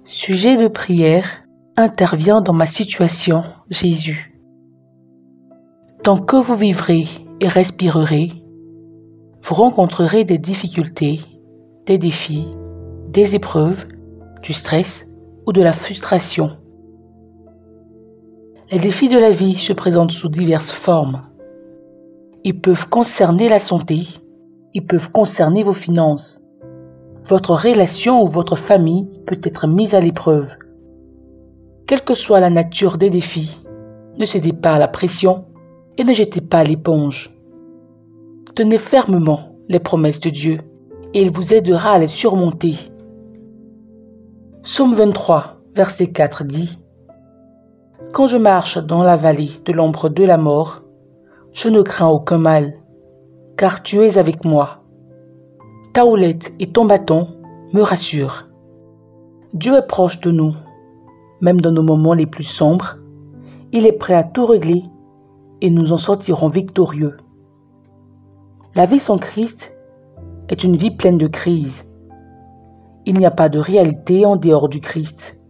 Sujet de prière, intervient dans ma situation, Jésus. Tant que vous vivrez et respirerez, vous rencontrerez des difficultés, des défis, des épreuves, du stress ou de la frustration. Les défis de la vie se présentent sous diverses formes. Ils peuvent concerner la santé, ils peuvent concerner vos finances. Votre relation ou votre famille peut être mise à l'épreuve. Quelle que soit la nature des défis, ne cédez pas à la pression et ne jetez pas l'éponge. Tenez fermement les promesses de Dieu et il vous aidera à les surmonter. Psaume 23, verset 4 dit « Quand je marche dans la vallée de l'ombre de la mort, je ne crains aucun mal, car tu es avec moi. Ta houlette et ton bâton me rassurent. » Dieu est proche de nous, même dans nos moments les plus sombres. Il est prêt à tout régler et nous en sortirons victorieux. La vie sans Christ est une vie pleine de crises. Il n'y a pas de réalité en dehors du Christ.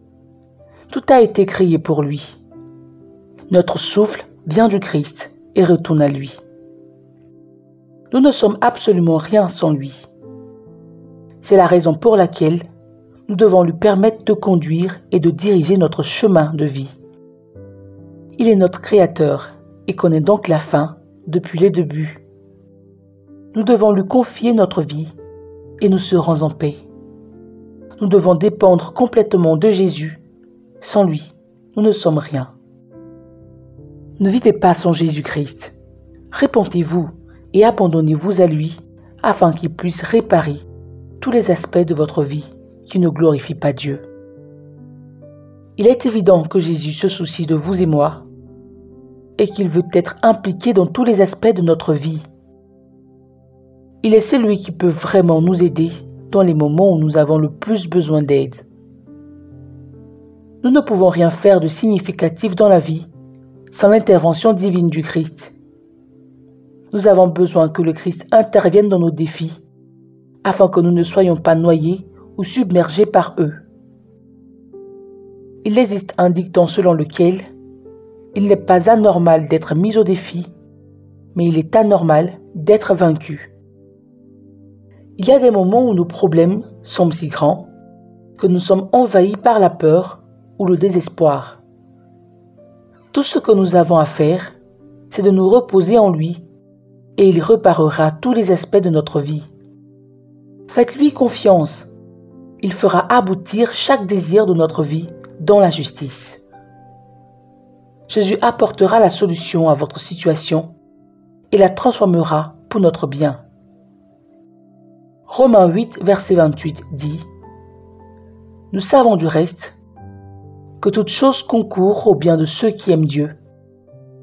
Tout a été créé pour lui. Notre souffle vient du Christ et retourne à lui. Nous ne sommes absolument rien sans lui. C'est la raison pour laquelle nous devons lui permettre de conduire et de diriger notre chemin de vie. Il est notre Créateur et connaît donc la fin depuis les débuts. Nous devons lui confier notre vie et nous serons en paix. Nous devons dépendre complètement de Jésus. Sans lui, nous ne sommes rien. Ne vivez pas sans Jésus-Christ. Répentez-vous et abandonnez-vous à lui afin qu'il puisse réparer tous les aspects de votre vie qui ne glorifient pas Dieu. Il est évident que Jésus se soucie de vous et moi et qu'il veut être impliqué dans tous les aspects de notre vie. Il est celui qui peut vraiment nous aider dans les moments où nous avons le plus besoin d'aide. Nous ne pouvons rien faire de significatif dans la vie sans l'intervention divine du Christ. Nous avons besoin que le Christ intervienne dans nos défis afin que nous ne soyons pas noyés ou submergés par eux. Il existe un dicton selon lequel il n'est pas anormal d'être mis au défi, mais il est anormal d'être vaincu. Il y a des moments où nos problèmes semblent si grands que nous sommes envahis par la peur ou le désespoir. Tout ce que nous avons à faire, c'est de nous reposer en lui et il réparera tous les aspects de notre vie. Faites-lui confiance. Il fera aboutir chaque désir de notre vie dans la justice. Jésus apportera la solution à votre situation et la transformera pour notre bien. Romains 8, verset 28 dit « Nous savons du reste que toute chose concourt au bien de ceux qui aiment Dieu,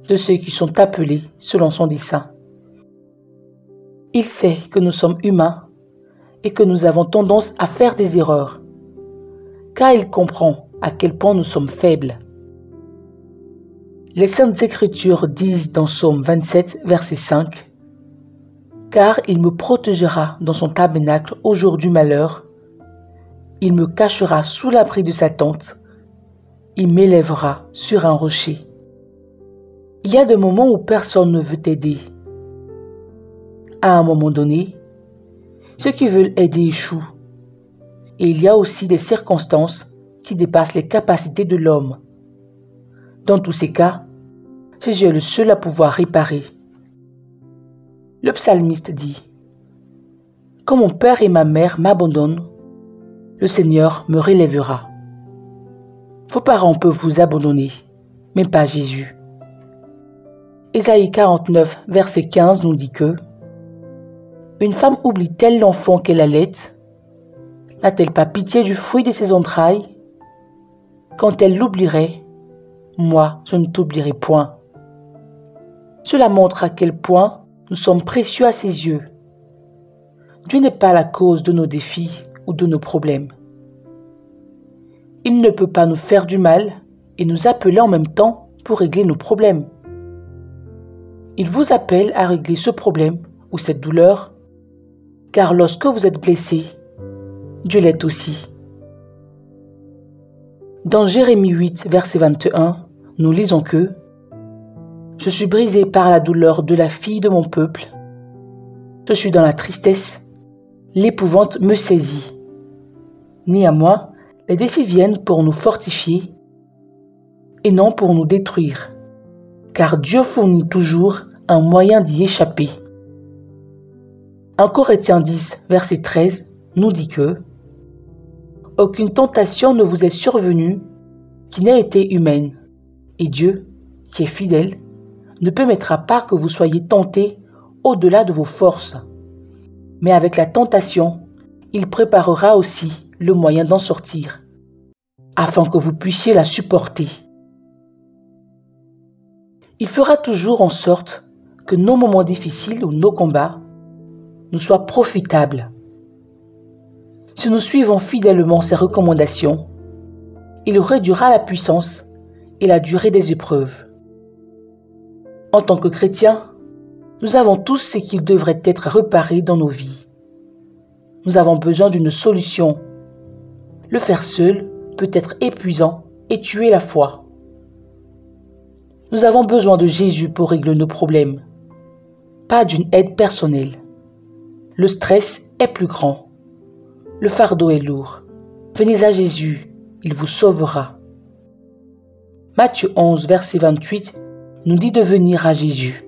de ceux qui sont appelés selon son dessein. » Il sait que nous sommes humains et que nous avons tendance à faire des erreurs, car il comprend à quel point nous sommes faibles. Les Saintes Écritures disent dans Psaume 27, verset 5, « Car il me protégera dans son tabernacle au jour du malheur, il me cachera sous l'abri de sa tente, il m'élèvera sur un rocher. » Il y a des moments où personne ne veut t'aider. À un moment donné, ceux qui veulent aider échouent. Et il y a aussi des circonstances qui dépassent les capacités de l'homme. Dans tous ces cas, Jésus est le seul à pouvoir réparer. Le psalmiste dit « Quand mon père et ma mère m'abandonnent, le Seigneur me relèvera. » Vos parents peuvent vous abandonner, mais pas Jésus. Ésaïe 49, verset 15 nous dit que une femme oublie-t-elle l'enfant qu'elle allait? N'a-t-elle pas pitié du fruit de ses entrailles? Quand elle l'oublierait, moi, je ne t'oublierai point. Cela montre à quel point nous sommes précieux à ses yeux. Dieu n'est pas la cause de nos défis ou de nos problèmes. Il ne peut pas nous faire du mal et nous appeler en même temps pour régler nos problèmes. Il vous appelle à régler ce problème ou cette douleur, car lorsque vous êtes blessé, Dieu l'est aussi. Dans Jérémie 8, verset 21, nous lisons que « Je suis brisé par la douleur de la fille de mon peuple. Je suis dans la tristesse, l'épouvante me saisit. Néanmoins, les défis viennent pour nous fortifier et non pour nous détruire, car Dieu fournit toujours un moyen d'y échapper. » 1 Corinthiens 10, verset 13, nous dit que « Aucune tentation ne vous est survenue qui n'ait été humaine, et Dieu, qui est fidèle, ne permettra pas que vous soyez tentés au-delà de vos forces. Mais avec la tentation, il préparera aussi le moyen d'en sortir, afin que vous puissiez la supporter. Il fera toujours en sorte que nos moments difficiles ou nos combats nous soient profitables. Si nous suivons fidèlement ses recommandations, il réduira la puissance et la durée des épreuves. En tant que chrétiens, nous avons tous ce qui devrait être réparé dans nos vies. Nous avons besoin d'une solution. Le faire seul peut être épuisant et tuer la foi. Nous avons besoin de Jésus pour régler nos problèmes, pas d'une aide personnelle. Le stress est plus grand. Le fardeau est lourd. Venez à Jésus, il vous sauvera. Matthieu 11, verset 28, nous dit de venir à Jésus.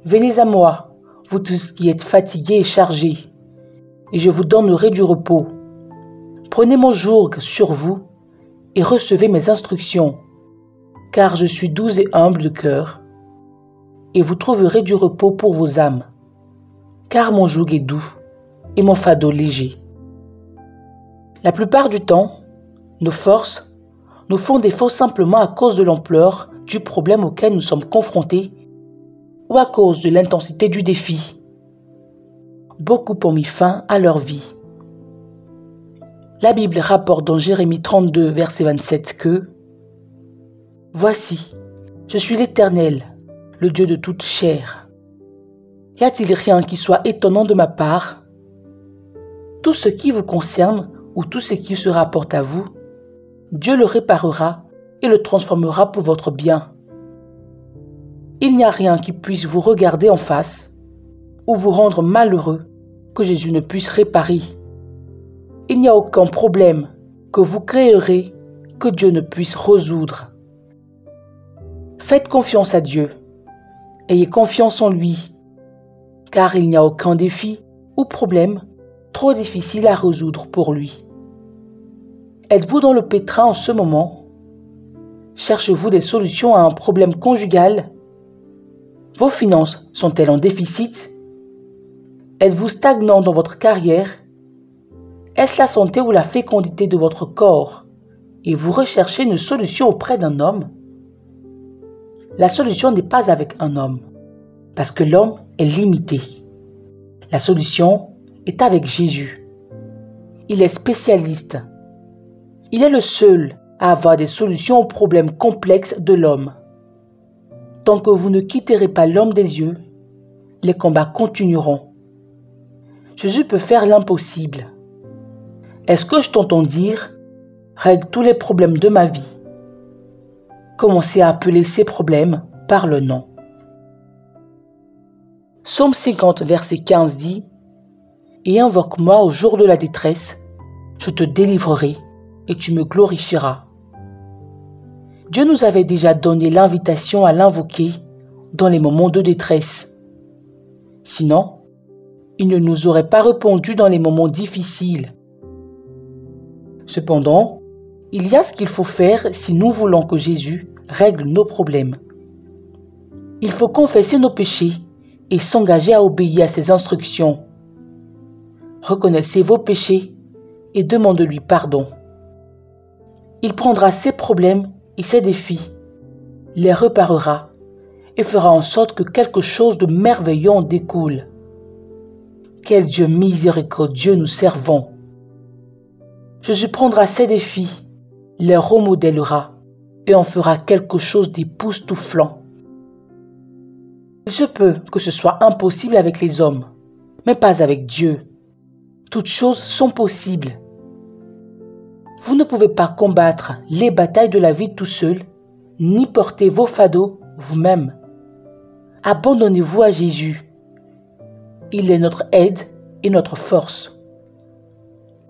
Venez à moi, vous tous qui êtes fatigués et chargés, et je vous donnerai du repos. Prenez mon joug sur vous et recevez mes instructions, car je suis doux et humble de cœur, et vous trouverez du repos pour vos âmes, car mon joug est doux et mon fardeau léger. La plupart du temps, nos forces nous font défaut simplement à cause de l'ampleur du problème auquel nous sommes confrontés ou à cause de l'intensité du défi. Beaucoup ont mis fin à leur vie. La Bible rapporte dans Jérémie 32, verset 27 que « Voici, je suis l'Éternel, le Dieu de toute chair. Y a-t-il rien qui soit étonnant de ma part? Tout ce qui vous concerne ou tout ce qui se rapporte à vous, Dieu le réparera et le transformera pour votre bien. Il n'y a rien qui puisse vous regarder en face ou vous rendre malheureux que Jésus ne puisse réparer. Il n'y a aucun problème que vous créerez que Dieu ne puisse résoudre. Faites confiance à Dieu. Ayez confiance en lui, car il n'y a aucun défi ou problème trop difficile à résoudre pour lui. Êtes-vous dans le pétrin en ce moment? Cherchez-vous des solutions à un problème conjugal? Vos finances sont-elles en déficit? Êtes-vous stagnant dans votre carrière? Est-ce la santé ou la fécondité de votre corps? Et vous recherchez une solution auprès d'un homme? La solution n'est pas avec un homme, parce que l'homme est limité. La solution est avec Jésus. Il est spécialiste. Il est le seul à avoir des solutions aux problèmes complexes de l'homme. Tant que vous ne quitterez pas l'homme des yeux, les combats continueront. Jésus peut faire l'impossible. Est-ce que je t'entends dire « Règle tous les problèmes de ma vie ». Commencez à appeler ces problèmes par le nom. Psaume 50, verset 15 dit « Et invoque-moi au jour de la détresse, je te délivrerai et tu me glorifieras. » Dieu nous avait déjà donné l'invitation à l'invoquer dans les moments de détresse. Sinon, il ne nous aurait pas répondu dans les moments difficiles. Cependant, il y a ce qu'il faut faire si nous voulons que Jésus règle nos problèmes. Il faut confesser nos péchés et s'engager à obéir à ses instructions. Reconnaissez vos péchés et demandez-lui pardon. Il prendra ses problèmes et ses défis, les réparera et fera en sorte que quelque chose de merveilleux en découle. Quel Dieu miséricordieux nous servons! Jésus prendra ses défis, les remodèlera et en fera quelque chose d'époustouflant. Il se peut que ce soit impossible avec les hommes, mais pas avec Dieu. Toutes choses sont possibles. Vous Vous ne pouvez pas combattre les batailles de la vie tout seul, ni porter vos fardeaux vous-même. Abandonnez-vous à Jésus. Il est notre aide et notre force.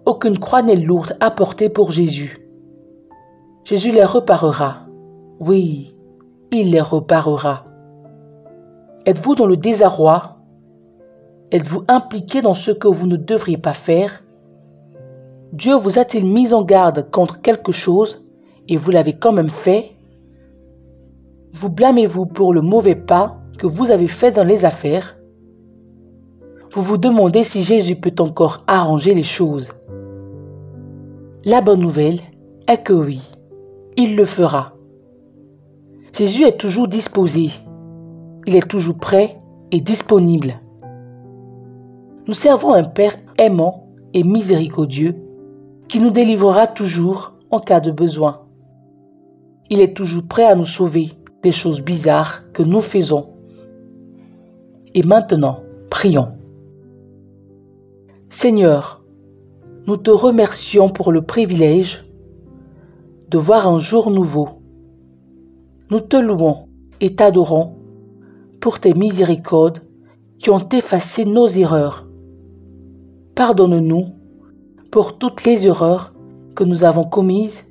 Aucune croix n'est lourde à porter pour Jésus. Jésus les reparera. Oui, il les reparera. Êtes-vous dans le désarroi? Êtes-vous impliqué dans ce que vous ne devriez pas faire? Dieu vous a-t-il mis en garde contre quelque chose et vous l'avez quand même fait? Vous blâmez-vous pour le mauvais pas que vous avez fait dans les affaires? Vous vous demandez si Jésus peut encore arranger les choses. La bonne nouvelle est que oui, il le fera. Jésus est toujours disposé. Il est toujours prêt et disponible. Nous servons un Père aimant et miséricordieux qui nous délivrera toujours en cas de besoin. Il est toujours prêt à nous sauver des choses bizarres que nous faisons. Et maintenant, prions. Seigneur, nous te remercions pour le privilège de voir un jour nouveau. Nous te louons et t'adorons pour tes miséricordes qui ont effacé nos erreurs. Pardonne-nous pour toutes les erreurs que nous avons commises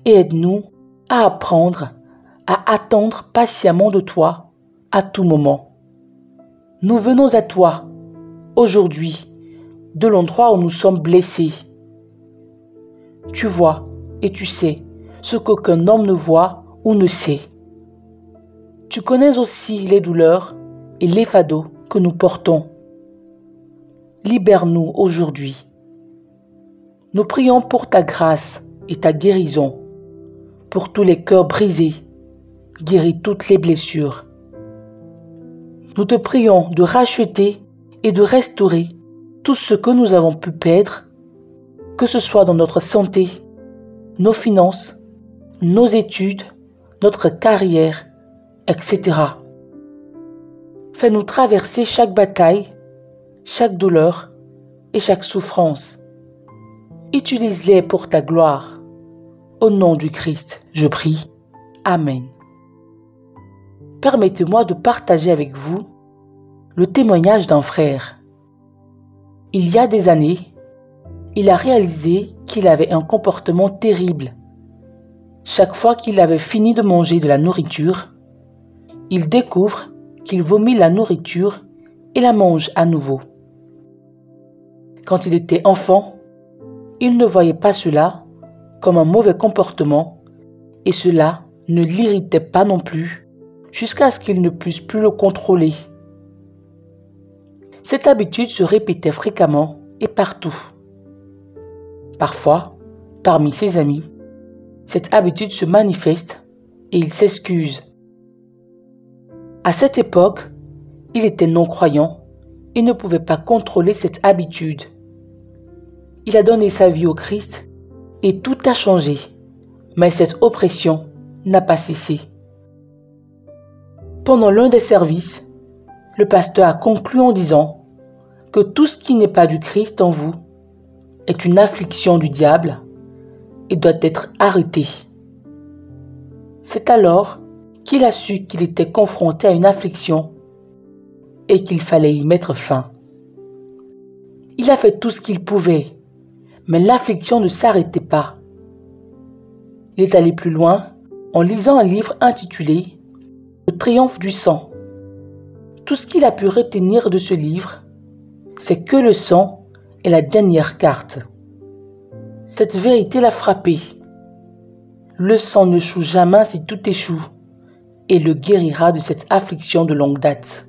et aide-nous à apprendre à attendre patiemment de toi à tout moment. Nous venons à toi aujourd'hui de l'endroit où nous sommes blessés. Tu vois et tu sais ce qu'aucun homme ne voit ou ne sait. Tu connais aussi les douleurs et les fardeaux que nous portons. Libère-nous aujourd'hui. Nous prions pour ta grâce et ta guérison, pour tous les cœurs brisés, guéris toutes les blessures. Nous te prions de racheter et de restaurer tout ce que nous avons pu perdre, que ce soit dans notre santé, nos finances, nos études, notre carrière, etc. Fais-nous traverser chaque bataille, chaque douleur et chaque souffrance. Utilise-les pour ta gloire. Au nom du Christ, je prie. Amen. Permettez-moi de partager avec vous le témoignage d'un frère. Il y a des années, il a réalisé qu'il avait un comportement terrible. Chaque fois qu'il avait fini de manger de la nourriture, il découvre qu'il vomit la nourriture et la mange à nouveau. Quand il était enfant, il ne voyait pas cela comme un mauvais comportement et cela ne l'irritait pas non plus jusqu'à ce qu'il ne puisse plus le contrôler. Cette habitude se répétait fréquemment et partout. Parfois, parmi ses amis, cette habitude se manifeste et il s'excuse. À cette époque, il était non-croyant et ne pouvait pas contrôler cette habitude. Il a donné sa vie au Christ et tout a changé, mais cette oppression n'a pas cessé. Pendant l'un des services, le pasteur a conclu en disant que tout ce qui n'est pas du Christ en vous est une affliction du diable et doit être arrêté. C'est alors qu'il a su qu'il était confronté à une affliction et qu'il fallait y mettre fin. Il a fait tout ce qu'il pouvait, mais l'affliction ne s'arrêtait pas. Il est allé plus loin en lisant un livre intitulé « Le triomphe du sang ». Tout ce qu'il a pu retenir de ce livre, c'est que le sang est la dernière carte. Cette vérité l'a frappé. Le sang ne choue jamais si tout échoue et le guérira de cette affliction de longue date.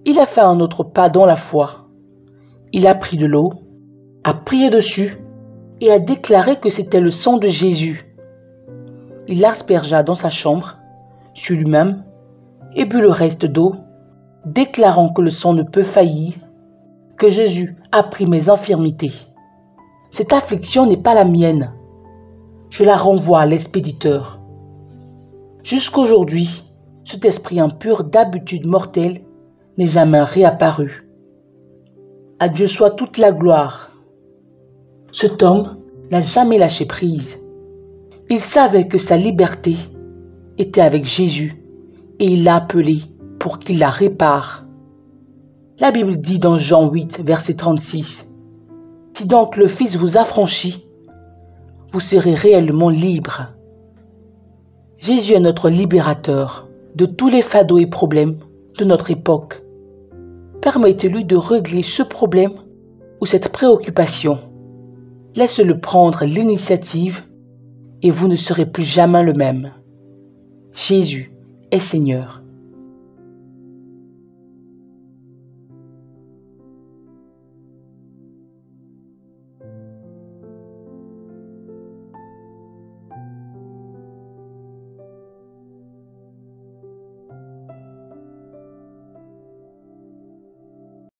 Il a fait un autre pas dans la foi. Il a pris de l'eau, a prié dessus et a déclaré que c'était le sang de Jésus. Il l'aspergea dans sa chambre, sur lui-même, et but le reste d'eau, déclarant que le sang ne peut faillir, que Jésus a pris mes infirmités. Cette affliction n'est pas la mienne. Je la renvoie à l'expéditeur. Jusqu'aujourd'hui, cet esprit impur d'habitude mortelle n'est jamais réapparu. À Dieu soit toute la gloire. Cet homme n'a jamais lâché prise. Il savait que sa liberté était avec Jésus et il l'a appelé pour qu'il la répare. La Bible dit dans Jean 8, verset 36, « Si donc le Fils vous affranchit, vous serez réellement libre. » Jésus est notre libérateur de tous les fardeaux et problèmes de notre époque. Permettez-lui de régler ce problème ou cette préoccupation. Laissez-le prendre l'initiative et vous ne serez plus jamais le même. Jésus est Seigneur.